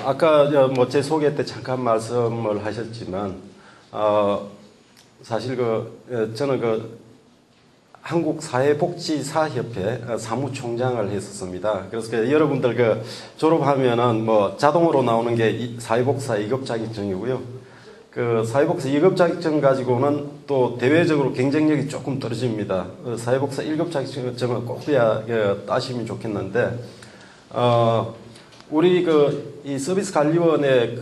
아까 뭐 제 소개 때 잠깐 말씀을 하셨지만, 사실 저는 한국사회복지사협회 사무총장을 했었습니다. 그래서 여러분들 졸업하면은 뭐 자동으로 나오는 게 사회복지사 2급 자격증이고요. 사회복지사 2급 자격증 가지고는 또 대외적으로 경쟁력이 조금 떨어집니다. 사회복지사 1급 자격증은 꼭 따시면 좋겠는데, 우리 이 서비스 관리원의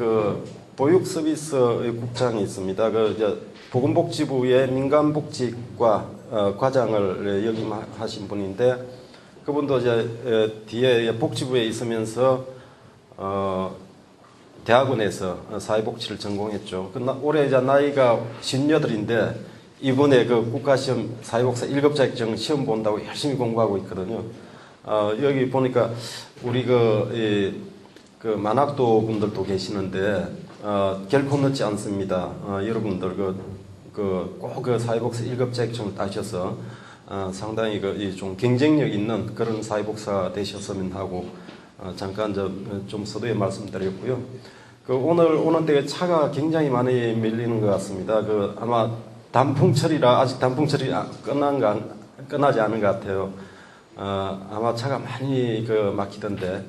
보육 서비스 국장이 있습니다. 보건복지부의 민간복지과 과장을 역임하신 분인데, 그분도 뒤에 복지부에 있으면서 대학원에서 사회복지를 전공했죠. 올해 나이가 58인데 이번에 국가시험 사회복지사 1급 자격증 시험 본다고 열심히 공부하고 있거든요. 여기 보니까 우리 만학도 분들도 계시는데 결코 늦지 않습니다. 여러분들 꼭 사회복지사 1급 자격증을 따셔서 상당히 좀 경쟁력 있는 그런 사회복지사 되셨으면 하고 잠깐 좀 서두에 말씀드렸고요. 오늘 오는데 차가 굉장히 많이 밀리는 것 같습니다. 아마 단풍철이라 아직 단풍철이 끝나지 않은 것 같아요. 아마 차가 많이 막히던데,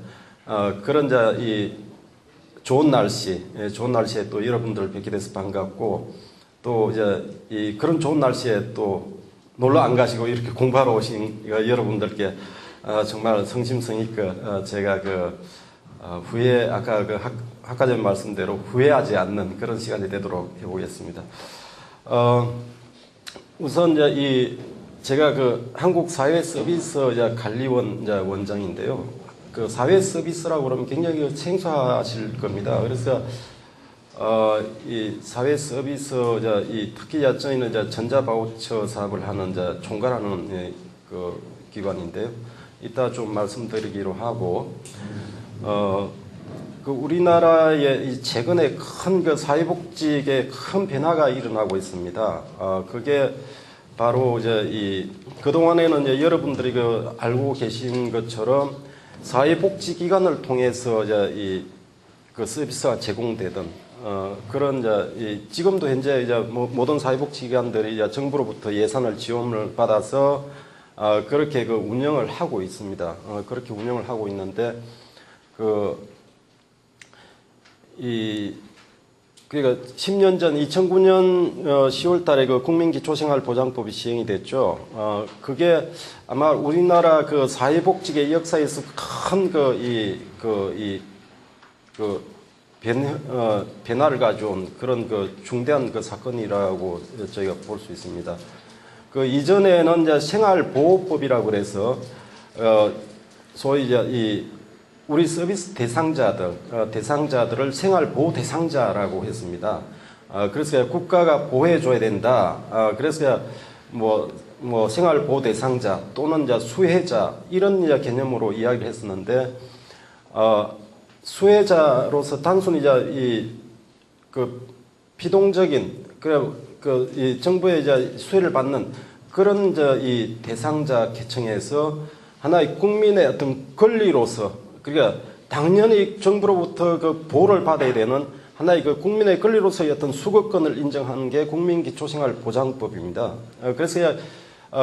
그런 이 좋은 날씨에 또 여러분들 뵙게 돼서 반갑고, 또 그런 좋은 날씨에 또 놀러 안 가시고 이렇게 공부하러 오신 여러분들께 정말 성심성의껏 제가 아까 아까 전 말씀대로 후회하지 않는 그런 시간이 되도록 해보겠습니다. 우선 제가 한국사회서비스 관리원 원장인데요. 사회서비스라고 그러면 굉장히 생소하실 겁니다. 그래서 이 사회서비스 특히 저희는 전자바우처 사업을 하는 총괄하는 기관인데요. 이따 좀 말씀드리기로 하고, 우리나라에 최근에 큰 사회복지계 큰 변화가 일어나고 있습니다. 그게 바로 그동안에는 여러분들이 알고 계신 것처럼 사회복지기관을 통해서 서비스가 제공되던 그런 지금도 현재 모든 사회복지기관들이 정부로부터 예산을 지원을 받아서 그렇게 운영을 하고 있습니다. 그렇게 운영을 하고 있는데 그러니까 10년 전 2009년 10월 달에 국민기초생활보장법이 시행이 됐죠. 그게 아마 우리나라 사회복지계 역사에서 큰 변화를 가져온 그런 중대한 사건이라고 저희가 볼 수 있습니다. 이전에는 생활보호법이라고 그래서 소위 우리 서비스 대상자들을 생활보호 대상자라고 했습니다. 그래서 국가가 보호해줘야 된다. 그래서 생활보호 대상자 또는 수혜자 이런 이야기를 했었는데, 수혜자로서 단순히 피동적인 이 정부의 수혜를 받는 그런 이 대상자 계층에서 하나의 국민의 어떤 권리로서, 그러니까 당연히 정부로부터 보호를 받아야 되는 하나의 국민의 권리로서의 어떤 수거권을 인정하는 게 국민기초생활보장법입니다. 그래서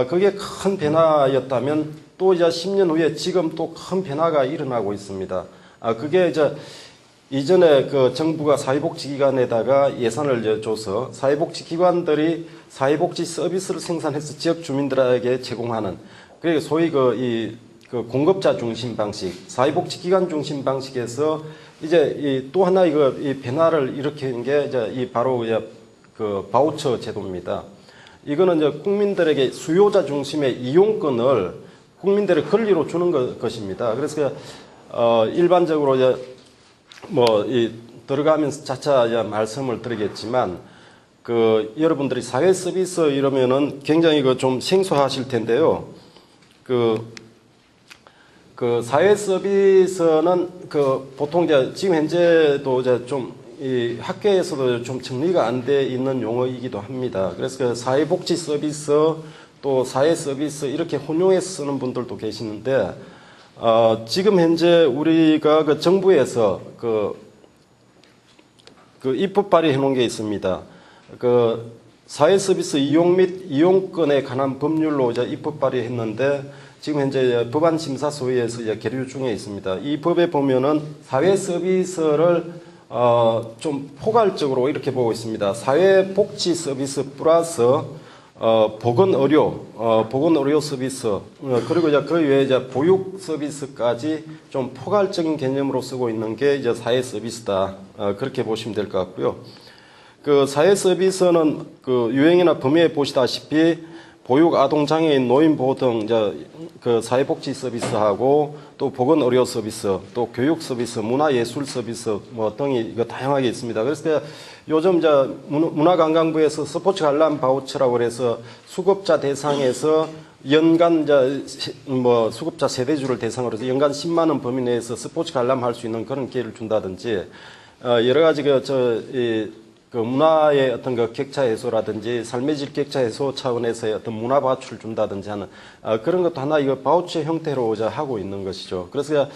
그게 큰 변화였다면 또 10년 후에 지금 또 큰 변화가 일어나고 있습니다. 그게 이전에 정부가 사회복지기관에다가 예산을 줘서 사회복지기관들이 사회복지 서비스를 생산해서 지역 주민들에게 제공하는, 그리고 소위 공급자 중심 방식, 사회복지기관 중심 방식에서 또 하나 이 변화를 일으키는 게 바로 바우처 제도입니다. 이거는 국민들에게 수요자 중심의 이용권을 국민들의 권리로 주는 것입니다. 그래서 일반적으로 들어가면서 차차 말씀을 드리겠지만, 여러분들이 사회 서비스 이러면은 굉장히 좀 생소하실 텐데요. 사회 서비스는 보통 지금 현재도 좀 이 학계에서도 좀 정리가 안 돼 있는 용어이기도 합니다. 그래서 사회복지 서비스 또 사회 서비스 이렇게 혼용해서 쓰는 분들도 계시는데, 지금 현재 우리가 그 정부에서 그 입법 발의해 놓은 게 있습니다. 그 사회 서비스 이용 및 이용권에 관한 법률로 이제 입법 발의했는데 지금 현재 법안 심사 소위에서 이제 계류 중에 있습니다. 이 법에 보면은 사회 서비스를 좀 포괄적으로 이렇게 보고 있습니다. 사회 복지 서비스 플러스 보건의료 서비스, 그리고 이제 그 외에 이제 보육 서비스까지 좀 포괄적인 개념으로 쓰고 있는 게 이제 사회 서비스다. 그렇게 보시면 될 것 같고요. 그 사회 서비스는 그 유형이나 범위에 보시다시피 보육, 아동, 장애인, 노인 보호 등 이제 그 사회복지 서비스하고 또 보건의료 서비스, 또 교육 서비스, 문화예술 서비스 뭐 등이 이거 다양하게 있습니다. 그래서 요즘 이제 문화관광부에서 스포츠 관람 바우처라고 그래서 수급자 대상에서 연간 이제 뭐 수급자 세대주를 대상으로 해서 연간 10만 원 범위 내에서 스포츠 관람할 수 있는 그런 기회를 준다든지 여러 가지 그 문화의 어떤 그 격차 해소라든지 삶의 질 격차 해소 차원에서의 어떤 문화 바우처를 준다든지 하는 그런 것도 하나 이거 바우처 형태로 이제 하고 있는 것이죠. 그래서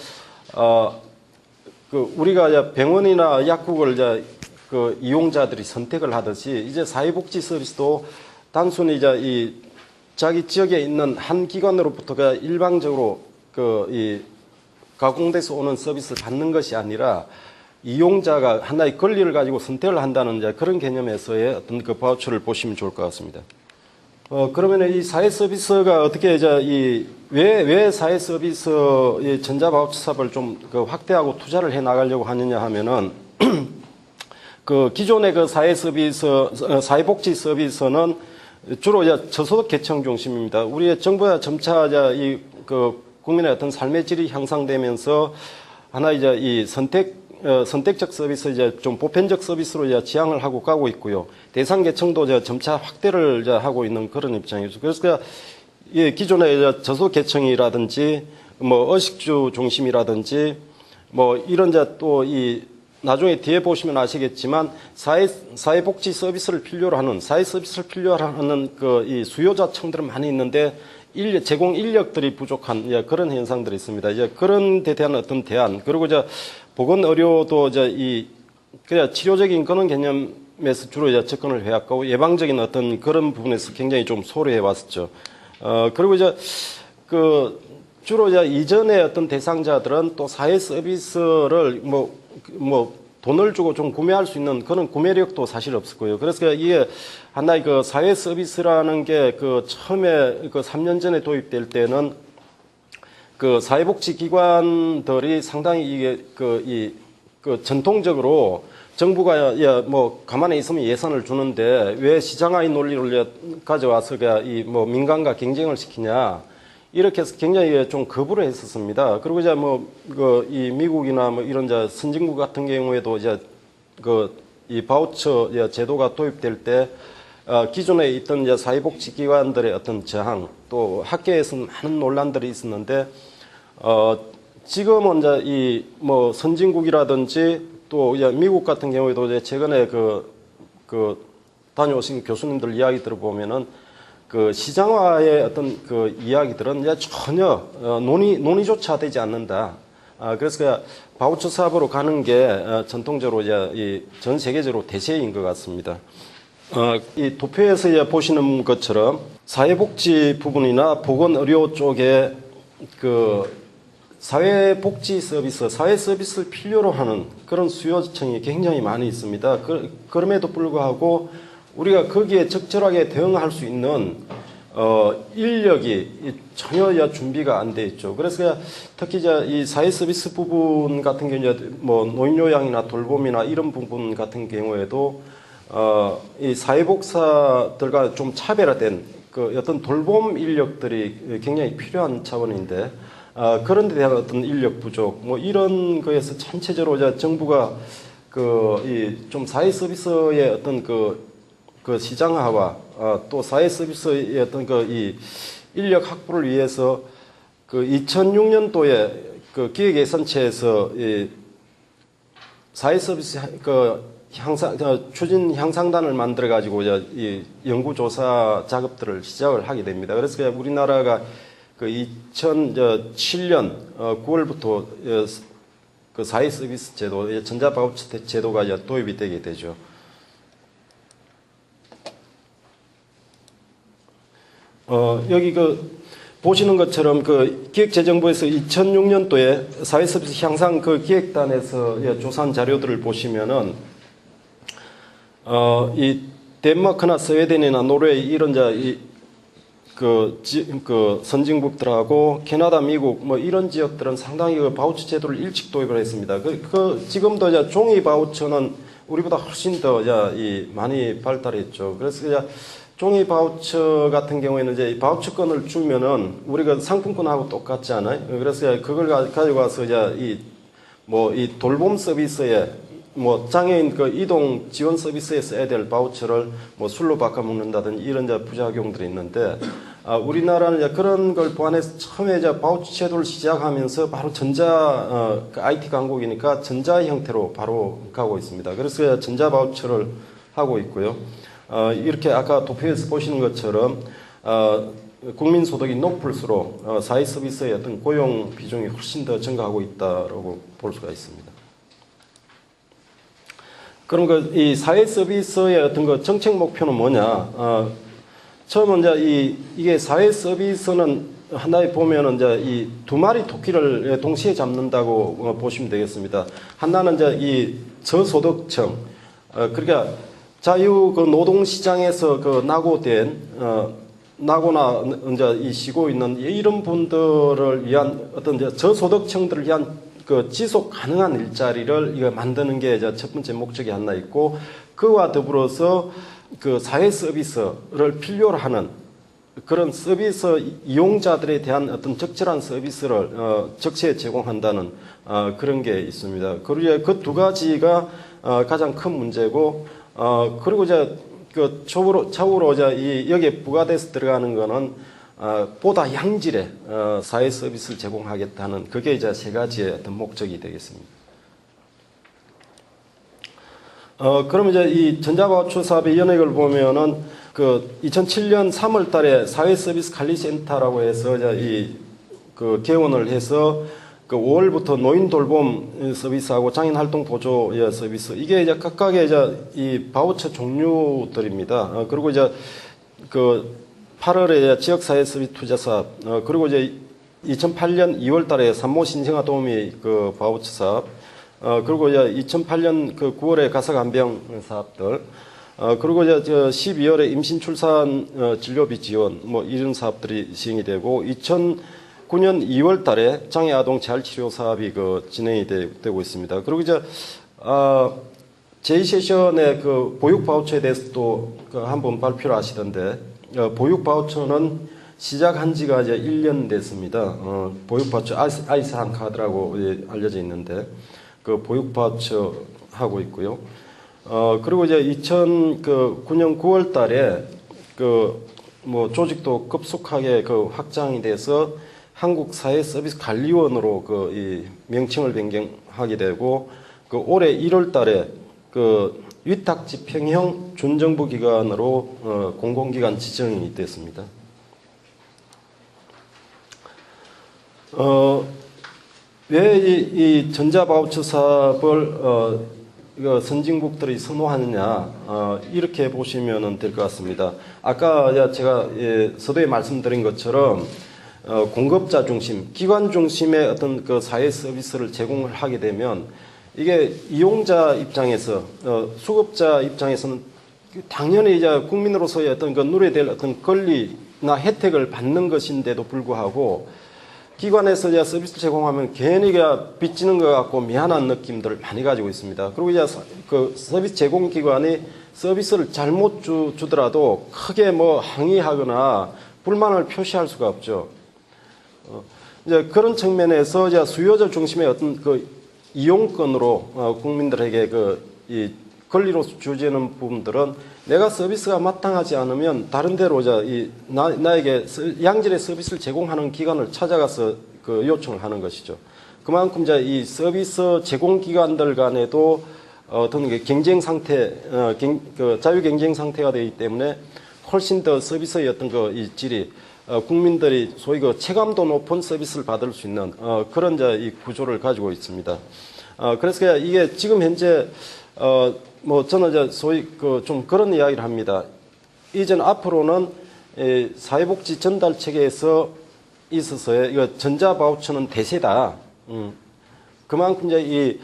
그 우리가 이제 병원이나 약국을 이제 그 이용자들이 선택을 하듯이 이제 사회복지 서비스도 단순히 이제 이 자기 지역에 있는 한 기관으로부터가 일방적으로 이 가공돼서 오는 서비스를 받는 것이 아니라 이용자가 하나의 권리를 가지고 선택을 한다는 이제 그런 개념에서의 어떤 그 바우처를 보시면 좋을 것 같습니다. 그러면 이 사회 서비스가 어떻게 이제 왜 사회 서비스 이 전자 바우처 사업을 좀 그 확대하고 투자를 해 나가려고 하느냐 하면은 그 기존의 그 사회 서비스, 사회복지 서비스는 주로 이제 저소득 계층 중심입니다. 우리의 정부가 점차 이제 그 국민의 어떤 삶의 질이 향상되면서 하나 이제 이 선택적 서비스 이제 좀 보편적 서비스로 이제 지향을 하고 가고 있고요. 대상 계층도 이제 점차 확대를 이제 하고 있는 그런 입장이죠. 그래서 이 기존의 이제 저소득 계층이라든지 뭐 의식주 중심이라든지 뭐 이런 이제 또 나중에 뒤에 보시면 아시겠지만 사회복지 서비스를 필요로 하는 사회 서비스를 필요로 하는 이 수요자층들은 많이 있는데 제공 인력들이 부족한 그런 현상들이 있습니다. 이제 그런 데 대한 어떤 대안 그리고 이제 보건 의료도 이제 그냥 치료적인 그런 개념에서 주로 이제 접근을 해왔고 예방적인 어떤 그런 부분에서 굉장히 좀 소홀해 왔었죠. 그리고 이제 주로 이제 이전의 어떤 대상자들은 또 사회 서비스를 뭐 돈을 주고 좀 구매할 수 있는 그런 구매력도 사실 없었고요. 그래서 이게 하나의 그 사회 서비스라는 게 처음에 3년 전에 도입될 때는 그 사회복지 기관들이 상당히 이게 전통적으로 정부가 뭐 가만히 있으면 예산을 주는데 왜 시장화의 논리를 가져와서 뭐 민간과 경쟁을 시키냐. 이렇게 해서 굉장히 좀 거부를 했었습니다. 그리고 이제 이 미국이나 뭐 이런 선진국 같은 경우에도 이제 이 바우처 제도가 도입될 때 기존에 있던 이제 사회복지기관들의 어떤 저항 또 학계에서는 많은 논란들이 있었는데 지금은 이제 뭐 선진국이라든지 또 이제 미국 같은 경우에도 이제 최근에 다녀오신 교수님들 이야기 들어보면은 시장화의 어떤 이야기들은 이제 전혀 논의조차 되지 않는다. 그래서 바우처 사업으로 가는 게 전통적으로 이제 전 세계적으로 대세인 것 같습니다. 이 도표에서 이제 보시는 것처럼 사회복지 부분이나 보건의료 쪽에 사회복지 서비스, 사회 서비스를 필요로 하는 그런 수요층이 굉장히 많이 있습니다. 그럼에도 불구하고 우리가 거기에 적절하게 대응할 수 있는 인력이 전혀 준비가 안 돼 있죠. 그래서 특히 이 사회 서비스 부분 같은 경우에 뭐 노인 요양이나 돌봄이나 이런 부분 같은 경우에도 이 사회복사들과 좀 차별화된 어떤 돌봄 인력들이 굉장히 필요한 차원인데 그런 데 대한 어떤 인력 부족 뭐 이런 거에서 전체적으로 이제 정부가 좀 사회 서비스의 어떤 시장화와 또 사회 서비스의 어떤 이 인력 확보를 위해서 2006년도에 기획예산처에서 사회 서비스 추진 향상단을 만들어 가지고 이 연구조사 작업들을 시작을 하게 됩니다. 그래서 우리나라가 그 2007년 9월부터 그 사회 서비스 제도, 전자 바우처 제도가 이제 도입이 되게 되죠. 여기 보시는 것처럼 기획재정부에서 2006년도에 사회 서비스 향상 기획단에서 조사한 자료들을 보시면은 이 덴마크나 스웨덴이나 노르웨이 이런 선진국들하고 캐나다, 미국 뭐 이런 지역들은 상당히 바우처 제도를 일찍 도입을 했습니다. 지금도 이제 종이 바우처는 우리보다 훨씬 더 많이 발달했죠. 그래서 종이 바우처 같은 경우에는 이제 바우처권을 주면은 우리가 상품권하고 똑같지 않아요? 그래서 그걸 가지고 와서 이 돌봄 서비스에 장애인 이동 지원 서비스에 써야 될 바우처를 술로 바꿔 먹는다든지 이런 부작용들이 있는데, 우리나라는 그런 걸 보완해서 처음에 바우처 제도를 시작하면서 바로 IT 강국이니까 전자 형태로 바로 가고 있습니다. 그래서 전자 바우처를 하고 있고요. 이렇게 아까 도표에서 보시는 것처럼 국민 소득이 높을수록 사회 서비스의 어떤 고용 비중이 훨씬 더 증가하고 있다고 볼 수가 있습니다. 그럼 이 사회 서비스의 어떤 정책 목표는 뭐냐? 처음은 이게 사회 서비스는 하나에 보면은 이 두 마리 토끼를 동시에 잡는다고 보시면 되겠습니다. 하나는 이 저소득층, 그러니까 자유 노동시장에서 나고나 쉬고 있는 이런 분들을 위한 어떤 저소득층들을 위한 지속 가능한 일자리를 만드는 게 첫 번째 목적이 하나 있고, 그와 더불어서 사회 서비스를 필요로 하는 그런 서비스 이용자들에 대한 어떤 적절한 서비스를 적시에 제공한다는 그런 게 있습니다. 그리고 그 두 가지가 가장 큰 문제고, 그리고 차후로 여기에 부과돼서 들어가는 거는 보다 양질의 사회 서비스를 제공하겠다는 그게 세 가지의 어떤 목적이 되겠습니다. 그러면 이 전자바우처 사업의 연획을 보면은 2007년 3월 달에 사회 서비스 관리센터라고 해서 개원을 해서 5월부터 노인 돌봄 서비스하고 장애인 활동 보조 서비스, 이게 각각의 이 바우처 종류들입니다. 그리고 8월에 지역사회 서비스 투자 사업, 그리고 2008년 2월 달에 산모 신생아 도우미 바우처 사업, 그리고 2008년 9월에 가사간병 사업들, 그리고 12월에 임신 출산 진료비 지원 이런 사업들이 시행이 되고, 2009년 2월 달에 장애 아동 재활 치료 사업이 진행이 되고 있습니다. 그리고 제2세션의 보육 바우처에 대해서도 한번 발표를 하시던데, 보육 바우처는 시작한 지가 이제 1년 됐습니다. 보육 바우처 아이스한 카드라고 알려져 있는데, 보육 바우처 하고 있고요. 그리고 2009년 9월 달에 조직도 급속하게 확장이 돼서 한국사회서비스관리원으로 이 명칭을 변경하게 되고, 올해 1월 달에 위탁집행형 준정부기관으로 공공기관 지정이 됐습니다. 왜 이 전자바우처 사업을 선진국들이 선호하느냐, 이렇게 보시면 될 것 같습니다. 아까 제가 서두에 말씀드린 것처럼 공급자 중심, 기관 중심의 어떤 사회 서비스를 제공을 하게 되면 이게 이용자 입장에서, 수급자 입장에서는 당연히 국민으로서의 어떤 누려야 될 어떤 권리나 혜택을 받는 것인데도 불구하고, 기관에서 서비스 제공하면 괜히 빚지는 것 같고 미안한 느낌들을 많이 가지고 있습니다. 그리고 서비스 제공기관이 서비스를 잘못 주더라도 크게 항의하거나 불만을 표시할 수가 없죠. 그런 측면에서 수요자 중심의 어떤 이용권으로 국민들에게 이 권리로 주어지는 부분들은 내가 서비스가 마땅하지 않으면 다른 데로 나에게 양질의 서비스를 제공하는 기관을 찾아가서 요청을 하는 것이죠. 그만큼 이 서비스 제공 기관들 간에도 어떤 경쟁 상태, 자유 경쟁 상태가 되기 때문에 훨씬 더 서비스의 어떤 이 질이 국민들이 소위 체감도 높은 서비스를 받을 수 있는 그런 이 구조를 가지고 있습니다. 그래서 이게 지금 현재 뭐 저는 소위 좀 그런 이야기를 합니다. 이전 앞으로는 사회복지 전달 체계에서 있어서의 이거 전자 바우처는 대세다. 그만큼 이제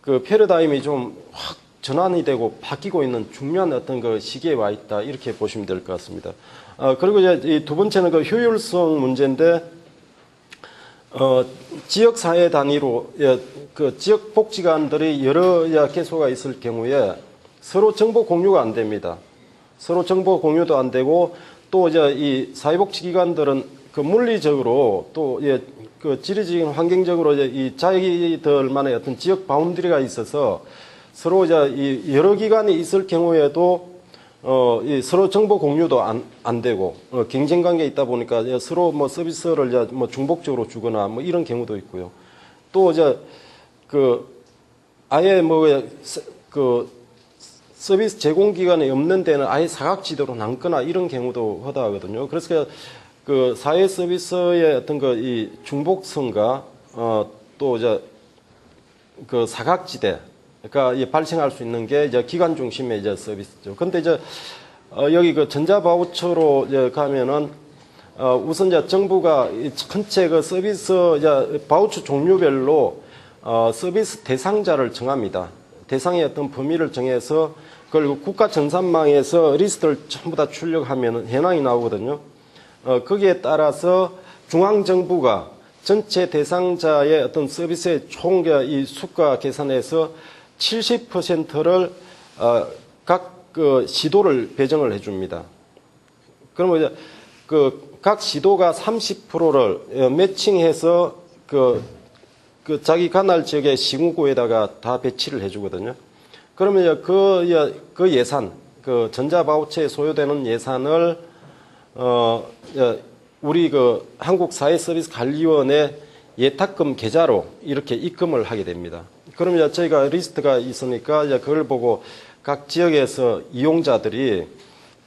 그 패러다임이 좀 확 전환이 되고 바뀌고 있는 중요한 어떤 그 시기에 와 있다, 이렇게 보시면 될 것 같습니다. 그리고 이제 이 두 번째는 그 효율성 문제인데, 지역 사회 단위로 그 지역 복지관들이 여러 개소가 있을 경우에 서로 정보 공유가 안 됩니다. 서로 정보 공유도 안 되고, 또 이제 이 사회복지기관들은 그 물리적으로 또 그 지리적인 환경적으로 이제 이 자기들만의 어떤 지역 바운드리가 있어서 서로 이제 이 여러 기관이 있을 경우에도 이 서로 정보 공유도 안 되고 경쟁 관계에 있다 보니까 서로 뭐 서비스를 이제 뭐 중복적으로 주거나 뭐 이런 경우도 있고요. 또 이제 그 아예 뭐 그 서비스 제공 기관이 없는 데는 아예 사각지대로 남거나 이런 경우도 허다하거든요. 그래서 그 사회 서비스의 어떤 그 이 중복성과 또 이제 그 사각지대, 그러니까 발생할 수 있는 게 이제 기관 중심의 이제 서비스죠. 근데 이제 여기 그 전자 바우처로 이제 가면은 우선 이제 정부가 전체 그 서비스 이제 바우처 종류별로 서비스 대상자를 정합니다. 대상의 어떤 범위를 정해서 그걸 국가 전산망에서 리스트를 전부 다 출력하면은 현황이 나오거든요. 거기에 따라서 중앙정부가 전체 대상자의 어떤 서비스의 총 이 수가 계산해서 70%를 각 그 시도를 배정을 해줍니다. 그러면 이제 그 각 시도가 30%를 매칭해서 그 자기 관할 지역의 시군구에다가 다 배치를 해주거든요. 그러면 그 예산, 그 전자바우처에 소요되는 예산을 우리 그 한국사회서비스관리원의 예탁금 계좌로 이렇게 입금을 하게 됩니다. 그러면 저희가 리스트가 있으니까 이제 그걸 보고 각 지역에서 이용자들이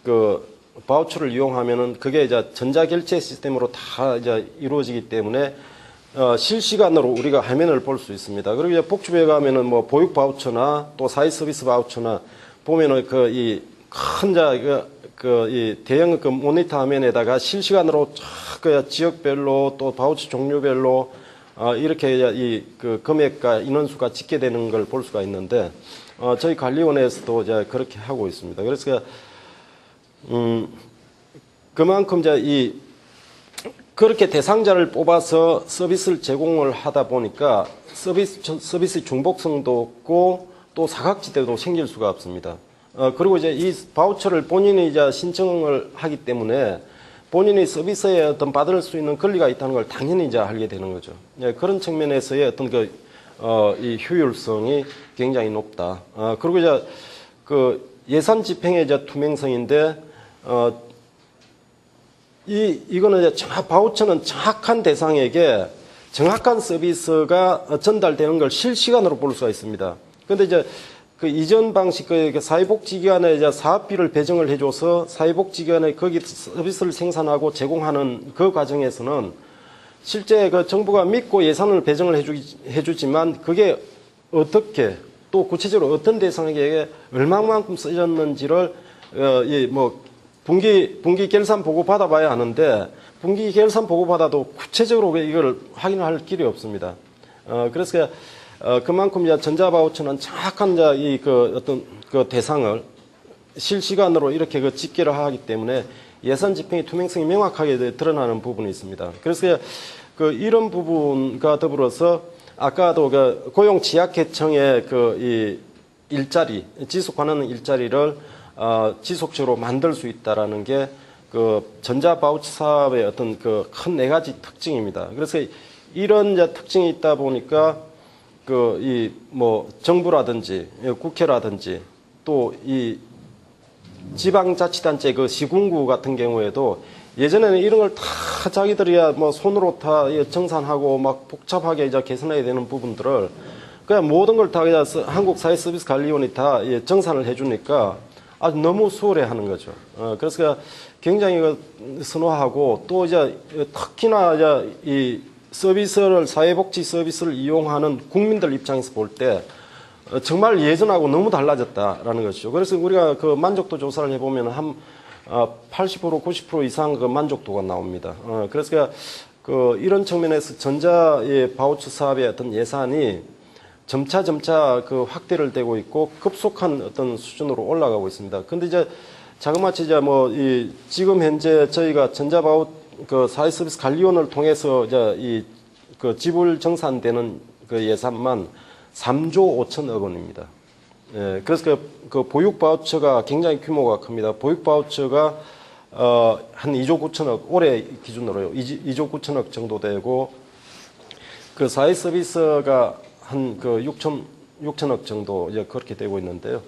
그 바우처를 이용하면은 그게 이제 전자결제 시스템으로 다 이제 이루어지기 때문에 실시간으로 우리가 화면을 볼 수 있습니다. 그리고 이제 복지부에 가면은 뭐 보육 바우처나 또 사회서비스 바우처나 보면은 이 대형 그 모니터 화면에다가 실시간으로 그 지역별로 또 바우처 종류별로 이렇게 그 금액과 인원수가 집계되는 걸 볼 수가 있는데, 저희 관리원에서도 이제 그렇게 하고 있습니다. 그래서 그만큼 이제 그렇게 대상자를 뽑아서 서비스를 제공을 하다 보니까 서비스 중복성도 없고 또 사각지대도 생길 수가 없습니다. 그리고 이제 이 바우처를 본인이 이제 신청을 하기 때문에 본인이 서비스에 어떤 받을 수 있는 권리가 있다는 걸 당연히 이제 알게 되는 거죠. 그런 측면에서의 어떤 이 효율성이 굉장히 높다. 그리고 이제 그 예산 집행의 이제 투명성인데, 이거는 이제 바우처는 정확한 대상에게 정확한 서비스가 전달되는 걸 실시간으로 볼 수가 있습니다. 그런데 이제 그 이전 방식 그 사회복지기관에 이제 사업비를 배정을 해줘서 사회복지기관에 거기 서비스를 생산하고 제공하는 그 과정에서는 실제 그 정부가 믿고 예산을 배정을 해주지만 그게 어떻게 또 구체적으로 어떤 대상에게 얼마만큼 쓰였는지를 뭐 분기 결산 보고 받아봐야 하는데 분기 결산 보고 받아도 구체적으로 이걸 확인할 길이 없습니다. 그래서 그만큼 이제 전자바우처는 정확한 어떤 그 대상을 실시간으로 이렇게 그 집계를 하기 때문에 예산 집행의 투명성이 명확하게 드러나는 부분이 있습니다. 그래서 이런 부분과 더불어서 아까도 그 고용취약계층의 이 일자리, 지속 가능한 일자리를 지속적으로 만들 수 있다라는 게 그 전자바우처 사업의 어떤 그 큰 네 가지 특징입니다. 그래서 이런 이제 특징이 있다 보니까 뭐 정부라든지 국회라든지 또 이 지방자치단체 그 시군구 같은 경우에도 예전에는 이런 걸 다 자기들이야 뭐 손으로 다 정산하고 막 복잡하게 이제 개선해야 되는 부분들을 그냥 모든 걸 다 그냥 한국사회서비스관리원이 다 정산을 해주니까 아주 너무 수월해하는 거죠. 그래서 굉장히 선호하고 또 이제 특히나 이제 이 서비스를 사회복지 서비스를 이용하는 국민들 입장에서 볼 때 정말 예전하고 너무 달라졌다라는 것이죠. 그래서 우리가 그 만족도 조사를 해보면 한 80% 90% 이상 그 만족도가 나옵니다. 그래서 이런 측면에서 전자의 바우처 사업의 어떤 예산이 점차 그 확대를 되고 있고 급속한 어떤 수준으로 올라가고 있습니다. 근데 이제 자그마치 이제 지금 현재 저희가 전자바우 그 사회서비스 관리원을 통해서 이제 그 지불 정산되는 그 예산만 3조 5천억 원입니다. 예, 그래서 그 보육 바우처가 굉장히 규모가 큽니다. 보육 바우처가 한 2조 9천억, 올해 기준으로요. 2조 9천억 정도 되고, 그 사회 서비스가 한 그 6천억 정도 이제 그렇게 되고 있는데요.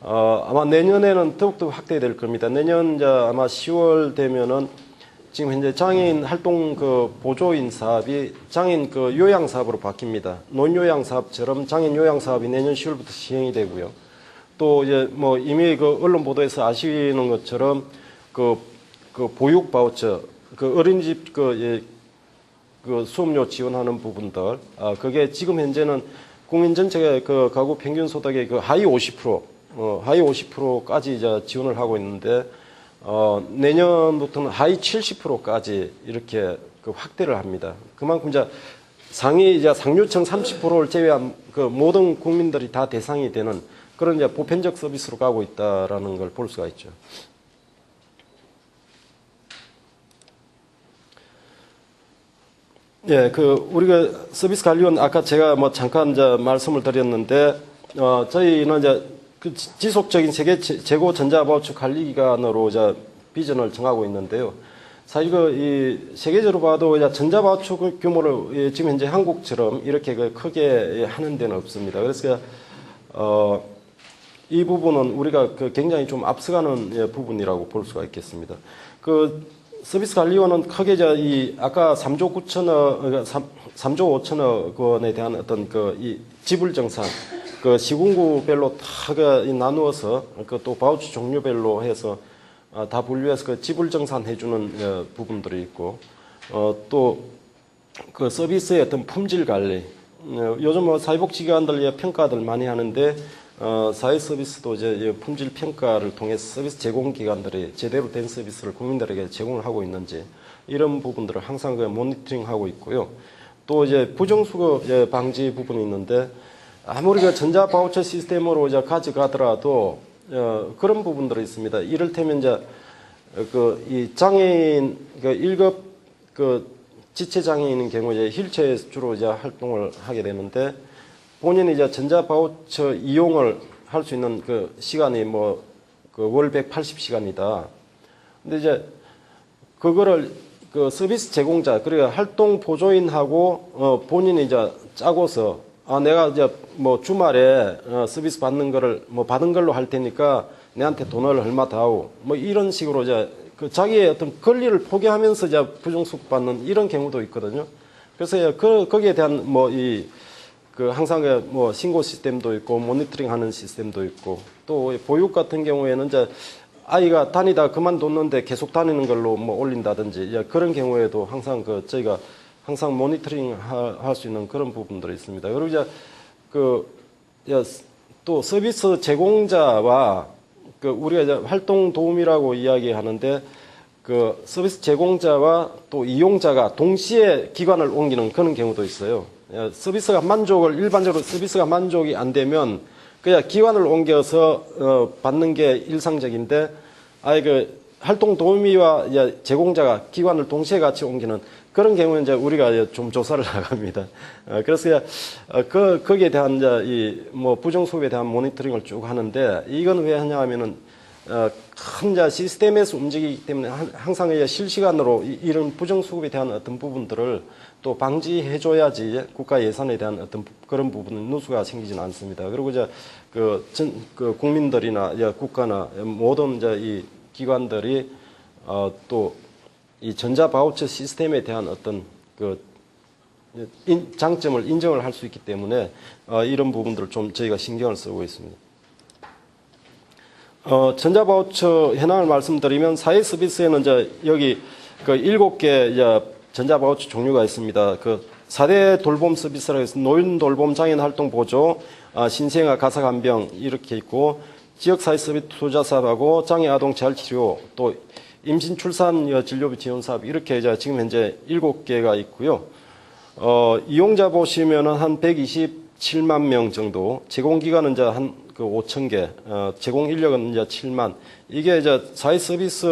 아마 내년에는 더욱더 확대될 겁니다. 내년 이제 아마 10월 되면은 지금 현재 장애인 활동 그 보조인 사업이 장애인 그 요양 사업으로 바뀝니다. 논요양 사업처럼 장애인 요양 사업이 내년 10월부터 시행이 되고요. 또 이제 이미 그 언론 보도에서 아시는 것처럼 그 보육 바우처, 그 어린이집 그 수업료 지원하는 부분들, 그게 지금 현재는 국민 전체의 그 가구 평균 소득의 그 하위 50%까지 이제 지원을 하고 있는데, 내년부터는 하위 70%까지 이렇게 그 확대를 합니다. 그만큼 이제 상류층 30%를 제외한 그 모든 국민들이 다 대상이 되는 그런 이제 보편적 서비스로 가고 있다라는 걸 볼 수가 있죠. 예, 우리가 서비스 관리원 아까 제가 잠깐 이제 말씀을 드렸는데, 저희는 이제 그 지속적인 세계 재고 전자바우처 관리 기관으로 이제 비전을 정하고 있는데요. 사실 이 세계적으로 봐도 이제 전자바우처 규모를 지금 현재 한국처럼 이렇게 크게 하는 데는 없습니다. 그래서 이 부분은 우리가 굉장히 좀 앞서가는 부분이라고 볼 수가 있겠습니다. 서비스 관리원은 크게 아까 3조 9천억, 3조 5천억 원에 대한 어떤 이 지불 정산, 시군구별로 다 나누어서 또 바우처 종류별로 해서 다 분류해서 지불 정산해주는 부분들이 있고, 또 서비스의 어떤 품질 관리, 요즘 사회복지기관들 평가들 많이 하는데, 사회 서비스도 이제 품질 평가를 통해서 서비스 제공기관들이 제대로 된 서비스를 국민들에게 제공을 하고 있는지 이런 부분들을 항상 모니터링하고 있고요. 또 이제 부정수거 방지 부분이 있는데 아무리 전자 바우처 시스템으로 이제 가져가더라도 그런 부분들이 있습니다. 이를테면 이제 이 장애인 1급 지체 장애인인 경우에 휠체어에 주로 이제 활동을 하게 되는데. 본인이 이제 전자 바우처 이용을 할 수 있는 시간이 월 180시간이다. 근데 이제 그거를 서비스 제공자, 그러니까 활동 보조인하고 본인이 이제 짜고서 내가 이제 주말에 서비스 받는 거를 받은 걸로 할 테니까 내한테 돈을 얼마 다오. 이런 식으로 이제 자기의 어떤 권리를 포기하면서 이제 부정수급 받는 이런 경우도 있거든요. 그래서 거기에 대한 항상 신고 시스템도 있고 모니터링 하는 시스템도 있고 또 보육 같은 경우에는 이제 아이가 다니다 그만뒀는데 계속 다니는 걸로 올린다든지 그런 경우에도 항상 저희가 항상 모니터링 할 수 있는 그런 부분들이 있습니다. 그리고 이제 또 서비스 제공자와 우리가 이제 활동 도우미라고 이야기하는데 서비스 제공자와 또 이용자가 동시에 기관을 옮기는 그런 경우도 있어요. 일반적으로 서비스가 만족이 안 되면 그냥 기관을 옮겨서 받는 게 일상적인데, 활동 도우미와 제공자가 기관을 동시에 같이 옮기는 그런 경우는 이제 우리가 좀 조사를 나갑니다. 그래서 거기에 대한 부정수급에 대한 모니터링을 쭉 하는데, 이건 왜 하냐 하면은 큰 시스템에서 움직이기 때문에 항상 실시간으로 이런 부정수급에 대한 어떤 부분들을 또 방지해줘야지 국가 예산에 대한 어떤 그런 부분은 누수가 생기지는 않습니다. 그리고 이제 국민들이나 국가나 모든 이 기관들이 또 이 전자 바우처 시스템에 대한 어떤 장점을 인정을 할 수 있기 때문에 이런 부분들을 좀 저희가 신경을 쓰고 있습니다. 전자바우처 현황을 말씀드리면 사회 서비스에는 이제 여기 그 7개 이제 전자바우처 종류가 있습니다. 그 4대 돌봄 서비스라고 해서 노인 돌봄, 장애인 활동 보조, 신생아 가사 간병 이렇게 있고, 지역 사회 서비스 투자 사업하고 장애 아동 재활 치료, 또 임신 출산 진료비 지원 사업 이렇게 이제 지금 현재 7개가 있고요. 이용자 보시면은 한 127만 명 정도, 제공 기관은 이제 한 그 5,000개, 제공 인력은 이제 7만. 이게 이제 사회 서비스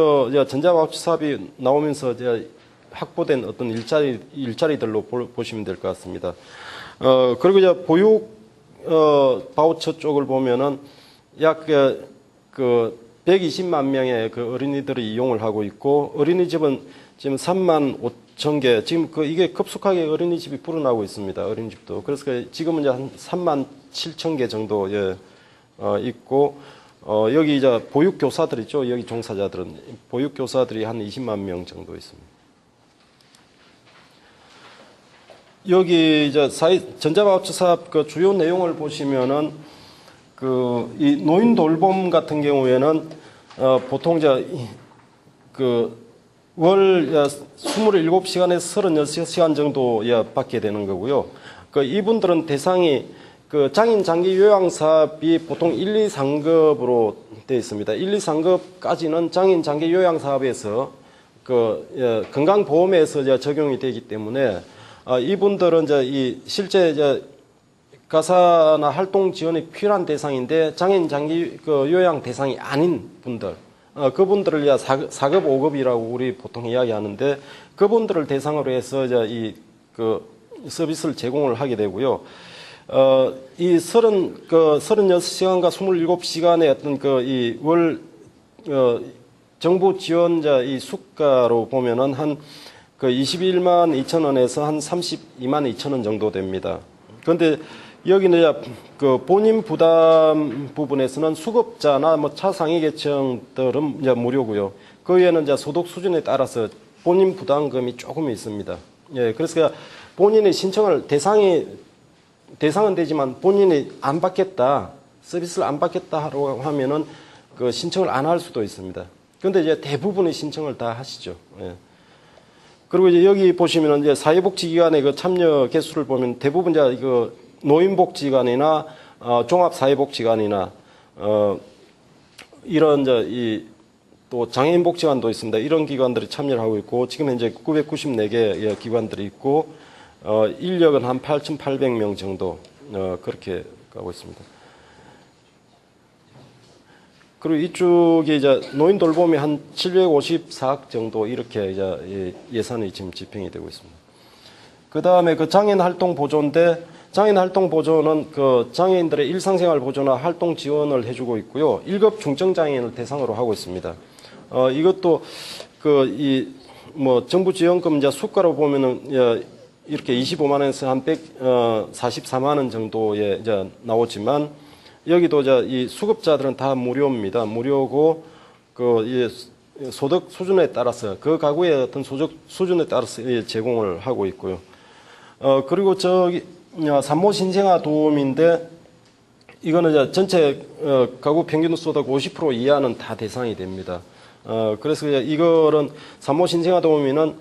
전자바우처 사업이 나오면서 이제 확보된 어떤 일자리들로 보시면 될 것 같습니다. 그리고 이제 보육 바우처 쪽을 보면은 약 그 120만 명의 그 어린이들이 이용을 하고 있고, 어린이집은 지금 3만 5천 개, 지금 그 이게 급속하게 어린이집이 불어나고 있습니다. 어린이집도. 그래서 지금은 이제 한 3만 7천 개 정도 있고, 여기 이제 보육교사들 있죠. 여기 종사자들은 보육교사들이 한 20만 명 정도 있습니다. 여기 이제 전자바우처 사업 그 주요 내용을 보시면은 이 노인 돌봄 같은 경우에는 보통 월 27시간에서 36시간 정도 받게 되는 거고요. 이분들은 대상이 장인 장기 요양 사업이 보통 1, 2, 3급으로 되어 있습니다. 1, 2, 3급까지는 장인 장기 요양 사업에서 건강보험에서 적용이 되기 때문에 이분들은 실제 가사나 활동 지원이 필요한 대상인데 장인 장기 요양 대상이 아닌 분들, 그분들을 4급, 5급이라고 우리 보통 이야기하는데, 그분들을 대상으로 해서 서비스를 제공을 하게 되고요. 이 36시간과 27시간의 어떤 정부 지원자 이 수가로 보면은 한 21만 2천 원에서 한 32만 2천 원 정도 됩니다. 그런데 여기는 본인 부담 부분에서는 수급자나 차상위 계층들은 이제 무료고요. 그 외에는 이제 소득 수준에 따라서 본인 부담금이 조금 있습니다. 예, 그래서 본인의 신청을 대상은 되지만 본인이 안 받겠다, 서비스를 안 받겠다라고 하면은 신청을 안 할 수도 있습니다. 그런데 이제 대부분의 신청을 다 하시죠. 예. 그리고 이제 여기 보시면은 이제 사회복지기관의 참여 개수를 보면 대부분 이제 노인복지관이나 종합사회복지관이나 이런 또 장애인복지관도 있습니다. 이런 기관들이 참여를 하고 있고, 지금 현재 994개 기관들이 있고, 인력은 한 8,800명 정도 그렇게 가고 있습니다. 그리고 이쪽에 이제 노인 돌봄이 한 754억 정도 이렇게 이제 예산이 지금 집행이 되고 있습니다. 그 다음에 장애인 활동 보조인데, 장애인 활동 보조는 장애인들의 일상생활 보조나 활동 지원을 해주고 있고요. 1급 중증 장애인을 대상으로 하고 있습니다. 이것도 정부 지원금 이제 수가로 보면은 이렇게 25만 원에서 한 144만 원 정도에 이제 나오지만, 여기도 이 수급자들은 다 무료입니다. 무료고, 소득 수준에 따라서, 그 가구의 어떤 소득 수준에 따라서 제공을 하고 있고요. 그리고 산모 신생아 도움인데, 이거는 이제 전체 가구 평균 소득 50% 이하는 다 대상이 됩니다. 그래서 이거는 산모 신생아 도우미는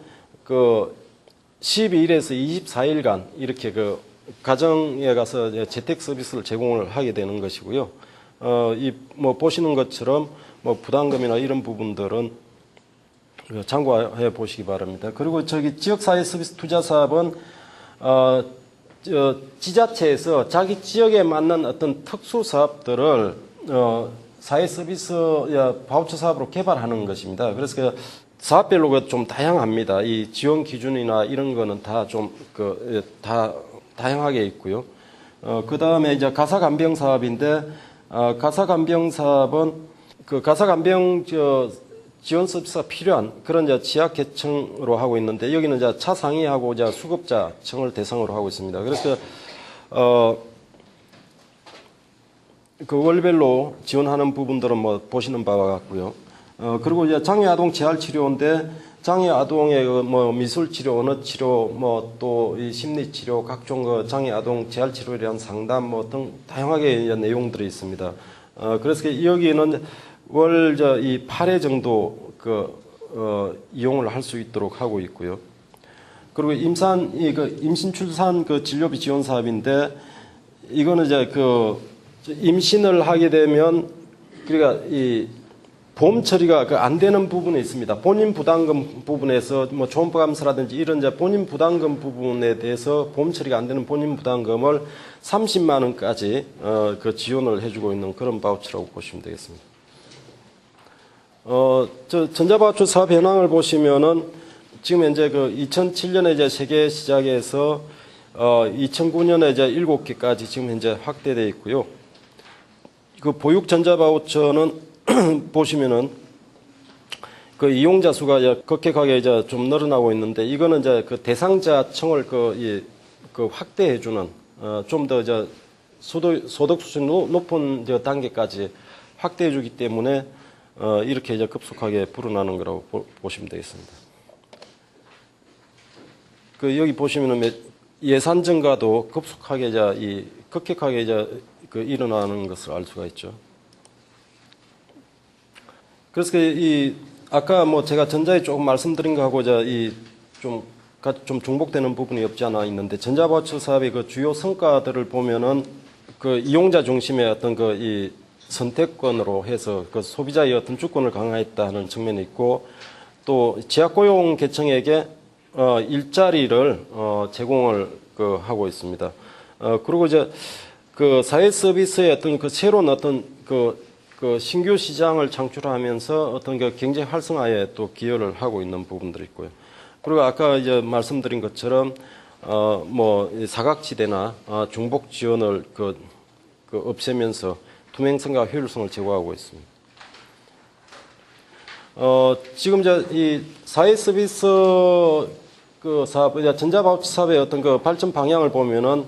12일에서 24일간 이렇게 가정에 가서 재택 서비스를 제공을 하게 되는 것이고요. 보시는 것처럼 부담금이나 이런 부분들은 참고해 보시기 바랍니다. 그리고 지역사회 서비스 투자 사업은 지자체에서 자기 지역에 맞는 어떤 특수 사업들을 사회 서비스 바우처 사업으로 개발하는 것입니다. 그래서 사업별로 좀 다양합니다. 이 지원 기준이나 이런 거는 다 다 다양하게 있고요. 그 다음에 이제 가사간병 사업인데, 가사간병 사업은 가사간병 지원 서비스가 필요한 그런 지약 계층으로 하고 있는데, 여기는 이제 차상위하고 수급자층을 대상으로 하고 있습니다. 그래서 월별로 지원하는 부분들은 보시는 바와 같고요. 그리고 이제 장애 아동 재활 치료인데, 장애 아동의 미술 치료, 언어 치료, 또 이 심리 치료, 각종 장애 아동 재활 치료에 대한 상담 등 다양하게 내용들이 있습니다. 그래서 여기는 월 이 8회 정도 이용을 할 수 있도록 하고 있고요. 그리고 임신 출산 진료비 지원 사업인데 이거는 이제 임신을 하게 되면 그러니까 이 보험 처리가 안 되는 부분이 있습니다. 본인 부담금 부분에서 뭐 초음파 감사라든지 이런 이제 본인 부담금 부분에 대해서 보험 처리가 안 되는 본인 부담금을 30만 원까지 지원을 해주고 있는 그런 바우처라고 보시면 되겠습니다. 전자바우처 사업 현황을 보시면은 지금 현재 2007년에 이제 3개 시작해서 2009년에 이제 7개까지 지금 현재 확대되어 있고요. 보육 전자바우처는 보시면은 이용자 수가 급격하게 이제 좀 늘어나고 있는데 이거는 이제 대상자층을 확대해주는 좀 더 이제 소득 수준이 높은 단계까지 확대해주기 때문에 이렇게 이제 급속하게 불어나는 거라고 보시면 되겠습니다. 여기 보시면은 예산 증가도 급속하게 이제 급격하게 이제 일어나는 것을 알 수가 있죠. 그래서 아까 뭐 제가 전자에 조금 말씀드린 거하고 좀 중복되는 부분이 없지 않아 있는데 전자바우처 사업의 주요 성과들을 보면은 이용자 중심의 어떤 이 선택권으로 해서 소비자의 어떤 주권을 강화했다는 측면이 있고 또 지역고용 계층에게 일자리를 제공을 하고 있습니다. 그리고 이제 사회 서비스의 어떤 새로운 어떤 신규 시장을 창출하면서 어떤 경제 활성화에 또 기여를 하고 있는 부분들이 있고요. 그리고 아까 이제 말씀드린 것처럼 뭐 사각지대나 중복 지원을 없애면서 투명성과 효율성을 제고하고 있습니다. 지금 이제 이 사회 서비스 사업, 전자바우처 사업의 어떤 발전 방향을 보면은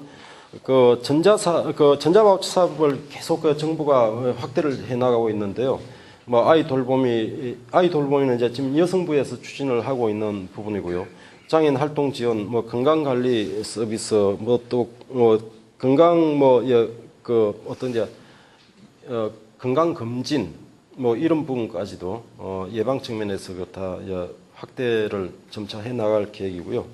전자바우처 사업을 계속 정부가 확대를 해 나가고 있는데요. 뭐 아이 돌보미는 이제 지금 여성부에서 추진을 하고 있는 부분이고요. 장애인 활동 지원, 뭐 건강 관리 서비스, 뭐 또 건강 건강 검진 뭐 이런 부분까지도 예방 측면에서 다 확대를 점차 해 나갈 계획이고요.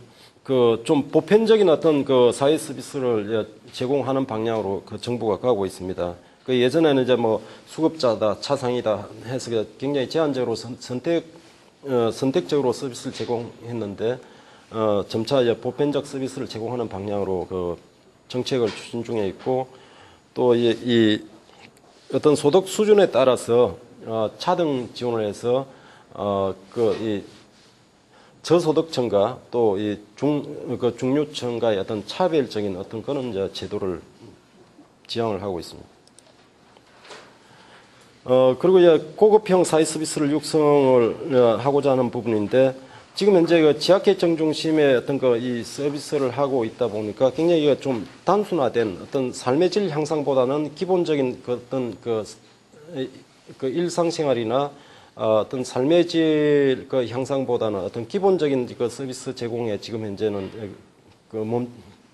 좀 보편적인 어떤 사회 서비스를 제공하는 방향으로 정부가 가고 있습니다. 예전에는 이제 뭐 수급자다, 차상이다 해서 굉장히 제한적으로 선택적으로 서비스를 제공했는데 점차 이제 보편적 서비스를 제공하는 방향으로 정책을 추진 중에 있고 또 이 어떤 소득 수준에 따라서 차등 지원을 해서 이 저소득층과 또 이 중류층과의 어떤 차별적인 어떤 그런 이제 제도를 지향을 하고 있습니다. 그리고 이제 고급형 사회 서비스를 육성을 하고자 하는 부분인데 지금 현재 지역계층 중심의 어떤 이 서비스를 하고 있다 보니까 굉장히 좀 단순화된 어떤 삶의 질 향상보다는 기본적인 어떤 일상생활이나 어떤 삶의 질 향상보다는 어떤 기본적인 서비스 제공에 지금 현재는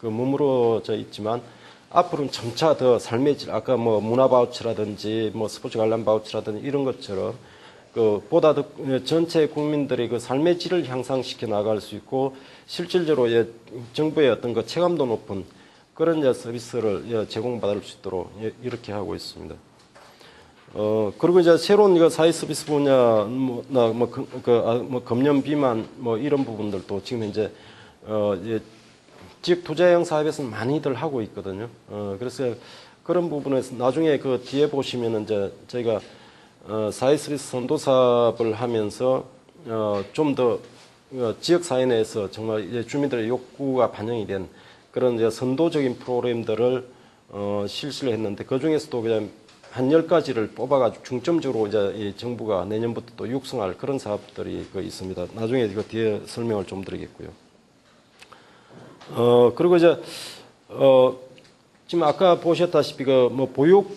머무러져 있지만 앞으로는 점차 더 삶의 질, 아까 뭐 문화 바우처라든지 뭐 스포츠 관람 바우처라든지 이런 것처럼 보다 더 전체 국민들의 삶의 질을 향상시켜 나갈 수 있고 실질적으로 정부의 어떤 체감도 높은 그런 서비스를 제공받을 수 있도록 이렇게 하고 있습니다. 그리고 이제 새로운 사회 서비스 분야나 금연 비만 뭐 이런 부분들도 지금 현재 지역 투자형 사업에서는 많이들 하고 있거든요. 그래서 그런 부분에서 나중에 뒤에 보시면은 이제 저희가 사회 서비스 선도 사업을 하면서 좀 더 지역 사회 내에서 정말 이제 주민들의 욕구가 반영이 된 그런 이제 선도적인 프로그램들을 실시를 했는데 그 중에서도 그냥 한 10가지를 뽑아가지고 중점적으로 이제 이 정부가 내년부터 또 육성할 그런 사업들이 있습니다. 나중에 이거 뒤에 설명을 좀 드리겠고요. 그리고 이제 지금 아까 보셨다시피 뭐 보육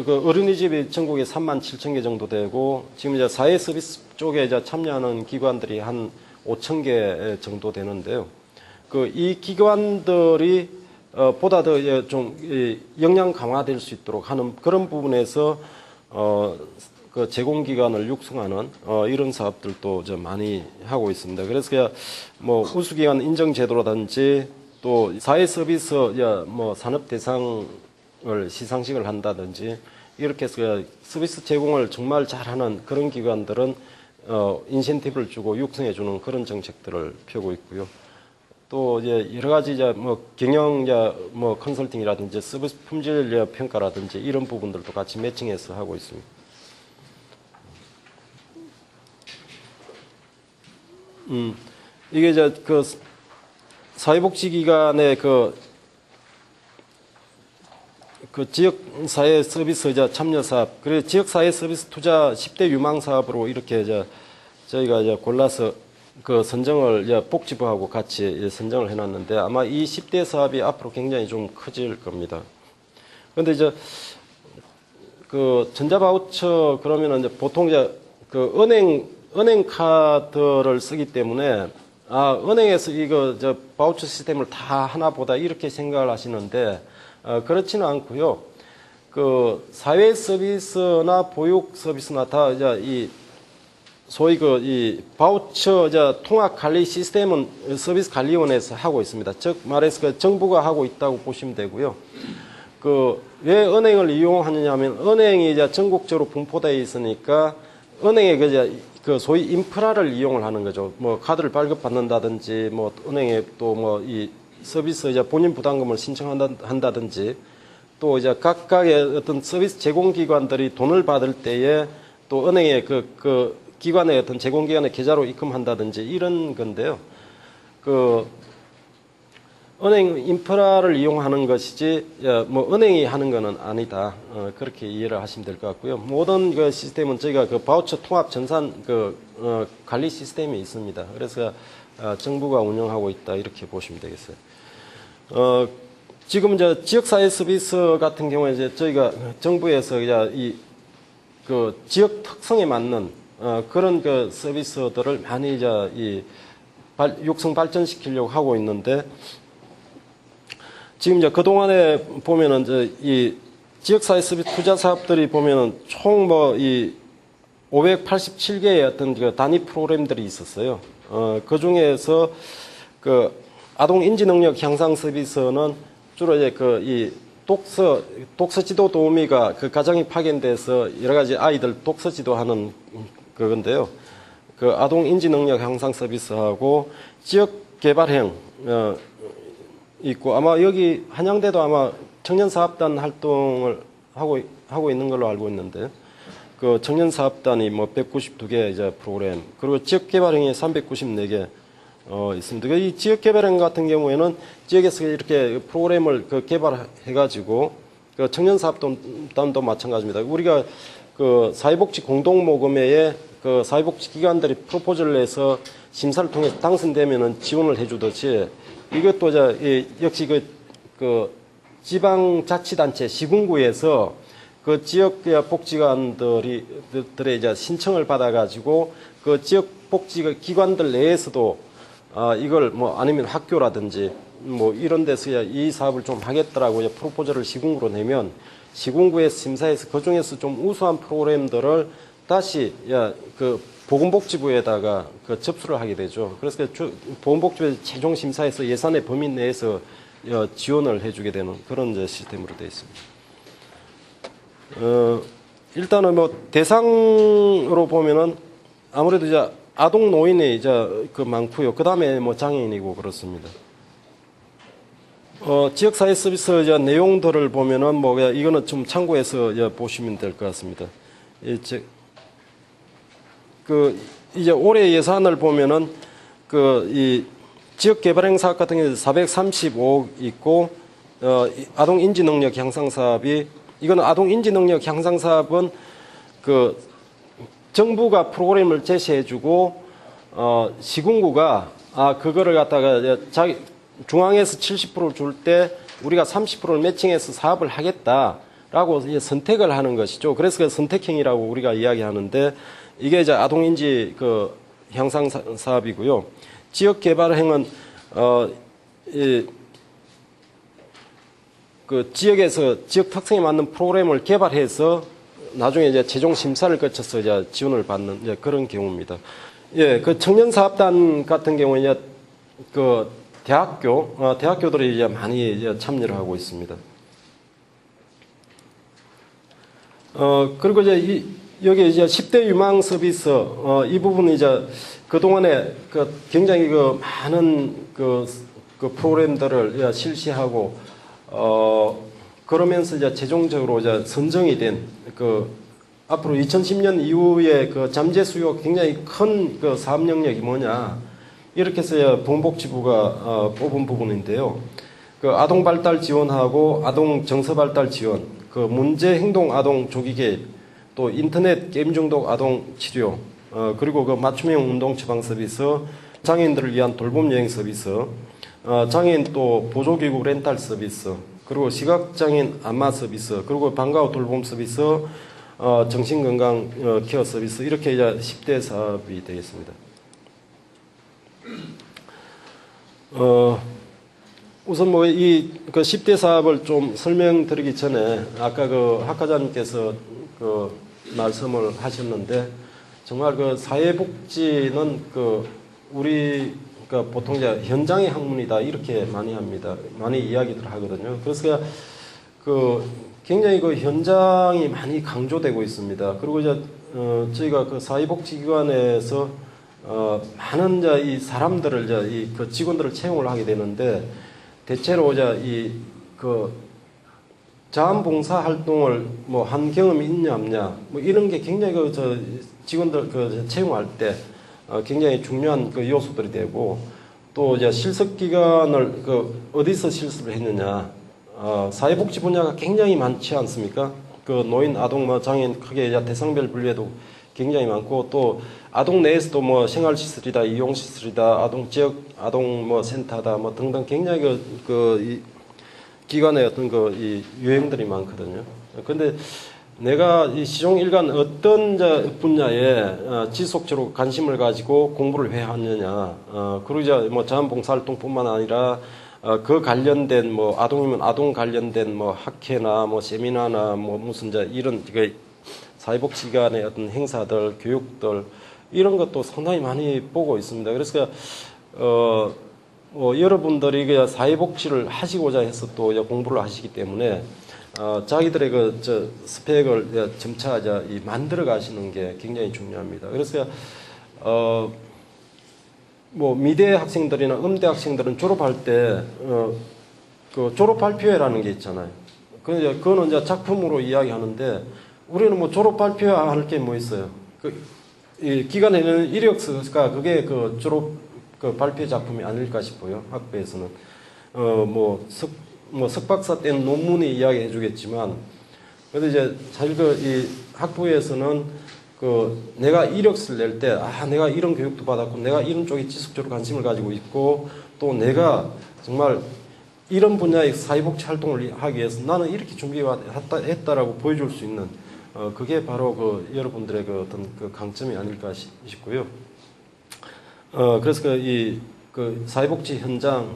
어린이집이 전국에 37,000개 정도 되고 지금 이제 사회 서비스 쪽에 이제 참여하는 기관들이 한 5,000개 정도 되는데요. 이 기관들이 보다 더 좀 역량 강화될 수 있도록 하는 그런 부분에서 그 제공기관을 육성하는 이런 사업들도 좀 많이 하고 있습니다. 그래서 뭐 우수기관 인정 제도라든지 또 사회 서비스 뭐 산업 대상을 시상식을 한다든지 이렇게 해서 서비스 제공을 정말 잘하는 그런 기관들은 인센티브를 주고 육성해 주는 그런 정책들을 펴고 있고요. 또 이제 여러 가지 뭐 경영 뭐 컨설팅이라든지 서비스 품질 평가라든지 이런 부분들도 같이 매칭해서 하고 있습니다. 이게 그 사회복지기관의 그 지역사회 서비스 참여 사업, 그리고 지역사회 서비스 투자 10대 유망 사업으로 이렇게 저희가 골라서 그 선정을 복지부하고 같이 선정을 해놨는데 아마 이 10대 사업이 앞으로 굉장히 좀 커질 겁니다. 그런데 그 전자바우처 그러면은 보통 그 은행 카드를 쓰기 때문에 은행에서 이거 바우처 시스템을 다 하나 보다 이렇게 생각을 하시는데 그렇지는 않고요. 그 사회 서비스나 보육 서비스나 다 소위 이 바우처 통합 관리 시스템은 서비스 관리원에서 하고 있습니다. 즉 말해서 그 정부가 하고 있다고 보시면 되고요. 왜 은행을 이용하느냐 하면 은행이 전국적으로 분포되어 있으니까 은행에 그 소위 인프라를 이용을 하는 거죠. 뭐 카드를 발급받는다든지 뭐 은행에 또 뭐 이 서비스 본인 부담금을 신청한다든지 또 각각의 어떤 서비스 제공기관들이 돈을 받을 때에 또 은행에 그 기관의 어떤 제공기관의 계좌로 입금한다든지 이런 건데요. 은행 인프라를 이용하는 것이지 뭐 은행이 하는 것은 아니다. 그렇게 이해를 하시면 될 것 같고요. 모든 그 시스템은 저희가 그 바우처 통합 전산 관리 시스템이 있습니다. 그래서 정부가 운영하고 있다 이렇게 보시면 되겠어요. 지금 지역사회 서비스 같은 경우에 저희가 정부에서 그 지역 특성에 맞는 그런 그 서비스들을 많이 육성 발전시키려고 하고 있는데 지금 그동안에 보면은 이 지역사회 서비스 투자 사업들이 보면은 총 뭐 587개의 어떤 그 단위 프로그램들이 있었어요. 그 중에서 그 아동 인지 능력 향상 서비스는 주로 이 독서 지도 도우미가 그 가정이 파견돼서 여러 가지 아이들 독서 지도하는 그건데요. 그 아동 인지 능력 향상 서비스하고 지역 개발형 있고 아마 여기 한양대도 아마 청년사업단 활동을 하고 있는 걸로 알고 있는데 그 청년사업단이 뭐 192개 프로그램 그리고 지역개발형이 394개 있습니다. 이 지역개발형 같은 경우에는 지역에서 이렇게 프로그램을 개발해가지고 그 청년사업단도 마찬가지입니다. 우리가 그 사회복지 공동모금회에 그 사회복지기관들이 프로포즈를 내서 심사를 통해서 당선되면은 지원을 해주듯이 이것도 역시 그 지방자치단체 시군구에서 그 지역 복지관들의 신청을 받아가지고 그 지역 복지기관들 내에서도 이걸 뭐 아니면 학교라든지 뭐 이런 데서 이 사업을 좀 하겠더라고 프로포즈를 시군구로 내면 시군구에서 심사해서 그 중에서 좀 우수한 프로그램들을 다시 그 보건복지부에다가 그 접수를 하게 되죠. 그래서 보건복지부에서 최종 심사에서 예산의 범위 내에서 지원을 해주게 되는 그런 시스템으로 되어 있습니다. 일단은 뭐 대상으로 보면은 아무래도 아동 노인이 그 많고요. 그 다음에 뭐 장애인이고 그렇습니다. 지역사회 서비스 내용들을 보면은 뭐 이거는 좀 참고해서 보시면 될 것 같습니다. 이제 올해 예산을 보면은 이 지역개발형 사업 같은 경우에 435억 있고 아동 인지 능력 향상 사업이 이거는 아동 인지 능력 향상 사업은 그 정부가 프로그램을 제시해주고 시군구가 그거를 갖다가 중앙에서 70%를 줄 때 우리가 30%를 매칭해서 사업을 하겠다라고 선택을 하는 것이죠. 그래서 그 선택형이라고 우리가 이야기하는데 이게 아동 인지 그 향상 사업이고요. 지역 개발형은 그 지역에서 지역 특성에 맞는 프로그램을 개발해서 나중에 이제 최종 심사를 거쳐서 이제 지원을 받는 이제 그런 경우입니다. 예, 그 청년 사업단 같은 경우에 이제 그 대학교들이 이제 많이 이제 참여를 하고 있습니다. 그리고 이제 여기 이제 10대 유망 서비스, 이 부분은 이제 그동안에 굉장히 많은 그 프로그램들을 실시하고, 그러면서 이제 최종적으로 이제 선정이 된 앞으로 2010년 이후에 잠재 수요 굉장히 큰 사업 영역이 뭐냐. 이렇게 해서 보건복지부가 뽑은 부분인데요. 아동 발달 지원하고 아동 정서 발달 지원, 문제 행동 아동 조기 개입, 또 인터넷 게임 중독 아동 치료, 그리고 맞춤형 운동 처방 서비스, 장애인들을 위한 돌봄 여행 서비스, 장애인 또 보조기구 렌탈 서비스, 그리고 시각장애인 안마 서비스, 그리고 방과 후 돌봄 서비스, 정신건강 케어 서비스, 이렇게 이제 10대 사업이 되겠습니다. 우선 이 10대 사업을 좀 설명드리기 전에 아까 학과장님께서 말씀을 하셨는데, 정말 사회복지는 우리 보통 이제 현장의 학문이다 이렇게 많이 합니다. 많이 이야기들 하거든요. 그래서 굉장히 현장이 많이 강조되고 있습니다. 그리고 이제 저희가 사회복지기관에서 많은 이제 이 사람들을 이제 직원들을 채용을 하게 되는데, 대체로 이제 자원봉사 활동을 한 경험이 있냐 없냐 이런 게 굉장히 직원들 채용할 때 굉장히 중요한 요소들이 되고, 또 이제 실습 기간을 어디서 실습을 했느냐, 사회복지 분야가 굉장히 많지 않습니까? 노인, 아동, 장애인 크게 이제 대상별 분류에도 굉장히 많고, 또 아동 내에서도 생활시설이다, 이용시설이다, 아동 지역 아동 센터다 등등 굉장히 이 기관의 어떤 이 유형들이 많거든요. 그런데 내가 이 시종일관 어떤 분야에 지속적으로 관심을 가지고 공부를 해왔느냐, 그리고 이제 자원봉사활동뿐만 아니라 그 관련된 아동이면 아동 관련된 학회나 세미나나 무슨 이런 사회복지기관의 어떤 행사들, 교육들 이런 것도 상당히 많이 보고 있습니다. 그래서 여러분들이 사회복지를 하시고자 해서 또 공부를 하시기 때문에 자기들의 스펙을 점차 만들어 가시는 게 굉장히 중요합니다. 그래서 미대 학생들이나 음대 학생들은 졸업할 때 졸업 발표회라는 게 있잖아요. 그거는 이제 작품으로 이야기하는데, 우리는 졸업 발표할 게 뭐 있어요? 이 기관에는 이력서가 그게 졸업 발표 작품이 아닐까 싶어요. 학부에서는 석박사 때는 논문이 이야기해 주겠지만, 그래도 이제 사실 이 학부에서는 내가 이력서를 낼 때, 내가 이런 교육도 받았고, 내가 이런 쪽에 지속적으로 관심을 가지고 있고, 또 내가 정말 이런 분야의 사회복지 활동을 하기 위해서 나는 이렇게 준비했다라고 보여줄 수 있는, 그게 바로 여러분들의 어떤 강점이 아닐까 싶고요. 그래서 이 사회복지 현장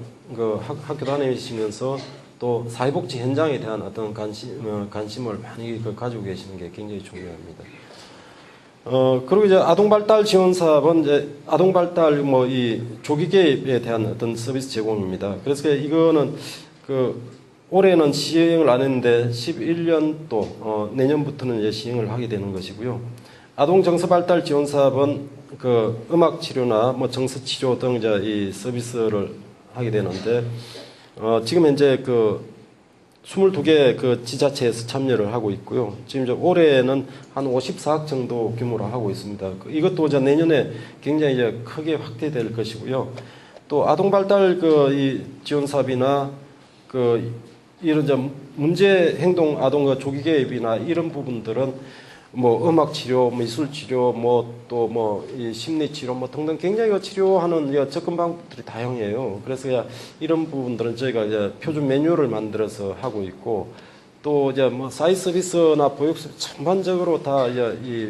학교 다니시면서 또 사회복지 현장에 대한 어떤 관심을 많이 가지고 계시는 게 굉장히 중요합니다. 그리고 이제 아동발달 지원 사업은 이제 아동발달 이 조기 개입에 대한 어떤 서비스 제공입니다. 그래서 이거는 올해는 시행을 안 했는데 11년도 내년부터는 이제 시행을 하게 되는 것이고요. 아동 정서 발달 지원 사업은 음악 치료나 정서 치료 등 이제 이 서비스를 하게 되는데, 지금 현재 22개 지자체에서 참여를 하고 있고요. 지금 올해는 한 54억 정도 규모로 하고 있습니다. 이것도 이제 내년에 굉장히 이제 크게 확대될 것이고요. 또 아동 발달 이 지원 사업이나 이런 문제 행동 아동 조기 개입이나 이런 부분들은 음악 치료, 미술 치료, 또 이 심리 치료 등등 굉장히 치료하는 접근 방법들이 다양해요. 그래서 이런 부분들은 저희가 이제 표준 매뉴얼을 만들어서 하고 있고, 또 이제 사회 서비스나 보육 서비스 전반적으로 다 이제 이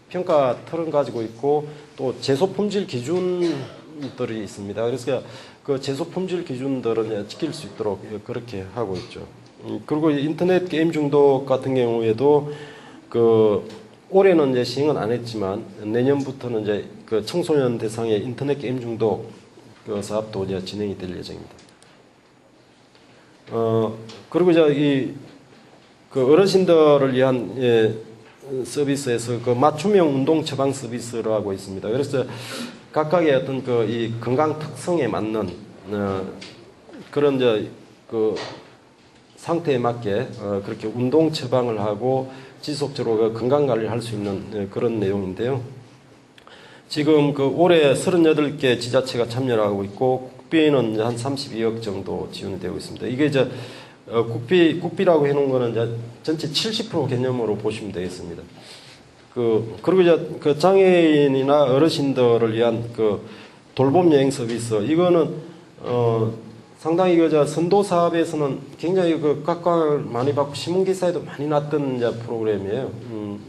평가 틀은 가지고 있고, 또 제소 품질 기준들이 있습니다. 그래서 제소 품질 기준들은 지킬 수 있도록 그렇게 하고 있죠. 그리고 인터넷 게임 중독 같은 경우에도 올해는 이제 시행은 안 했지만 내년부터는 이제 그 청소년 대상의 인터넷 게임 중독 그 사업도 이제 진행이 될 예정입니다. 그리고 이제 그 어르신들을 위한 서비스에서 그 맞춤형 운동 처방 서비스를 하고 있습니다. 그래서 각각의 어떤 이 건강 특성에 맞는 그런 이제 그 상태에 맞게 그렇게 운동 처방을 하고 지속적으로 그 건강 관리를 할 수 있는 그런 내용인데요. 지금 올해 38개 지자체가 참여를 하고 있고 국비는 한 32억 정도 지원이 되고 있습니다. 이게 이제 국비라고 해놓은 거는 이제 전체 70% 개념으로 보시면 되겠습니다. 그리고 이제 그 장애인이나 어르신들을 위한 돌봄 여행 서비스, 이거는 상당히 선도 사업에서는 굉장히 각광을 많이 받고 신문기사에도 많이 났던 이제 프로그램이에요.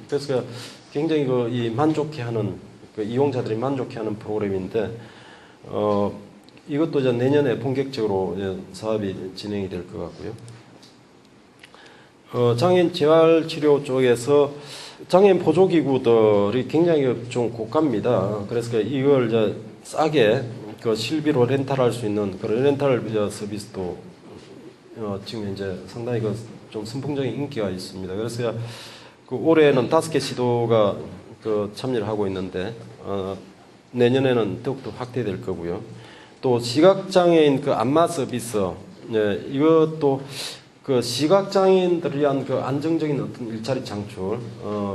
그래서 굉장히 이 만족해하는 이용자들이 만족해하는 프로그램인데 이것도 이제 내년에 본격적으로 이제 사업이 진행이 될 것 같고요. 장애인 재활치료 쪽에서 장애인 보조기구들이 굉장히 좀 고가입니다. 그래서 이걸 이제 싸게 실비로 렌탈할 수 있는 그런 렌탈 서비스도 지금 이제 상당히 좀 선풍적인 인기가 있습니다. 그래서 올해는 5개 시도가 참여를 하고 있는데 내년에는 더욱더 확대될 거고요. 또 시각장애인 안마 서비스, 이것도 시각장애인들을 위한 안정적인 어떤 일자리 창출,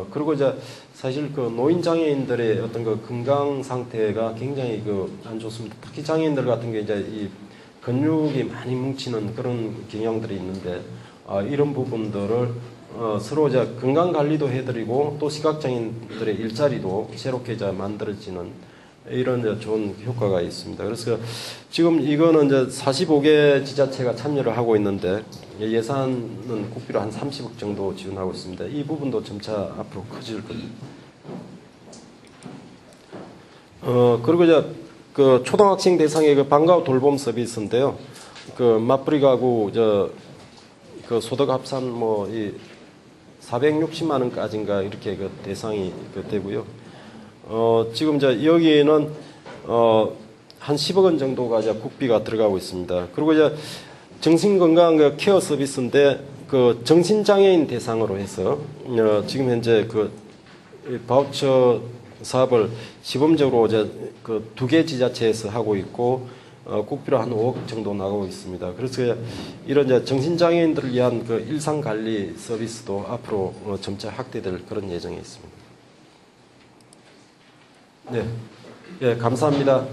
그리고 이제 사실 노인장애인들의 어떤 건강 상태가 굉장히 안 좋습니다. 특히 장애인들 같은 게 이제 이 근육이 많이 뭉치는 그런 경향들이 있는데, 이런 부분들을 서로 이제 건강 관리도 해드리고 또 시각장애인들의 일자리도 새롭게 이제 만들어지는 이런 이제 좋은 효과가 있습니다. 그래서 지금 이거는 이제 45개 지자체가 참여를 하고 있는데 예산은 국비로 한 30억 정도 지원하고 있습니다. 이 부분도 점차 앞으로 커질 겁니다. 그리고 이제 초등학생 대상의 방과후 돌봄 서비스인데요. 맞벌이 가구 소득 합산 이 460만 원까지인가 이렇게 대상이 되고요. 지금 이제 여기에는 한 10억 원 정도가 이제 국비가 들어가고 있습니다. 그리고 이제 정신건강 케어 서비스인데 정신장애인 대상으로 해서 지금 현재 바우처 사업을 시범적으로 이제 2개 지자체에서 하고 있고 국비로 한 5억 정도 나가고 있습니다. 그래서 이런 이제 정신장애인들을 위한 일상관리 서비스도 앞으로 점차 확대될 그런 예정에 있습니다. 네, 감사합니다.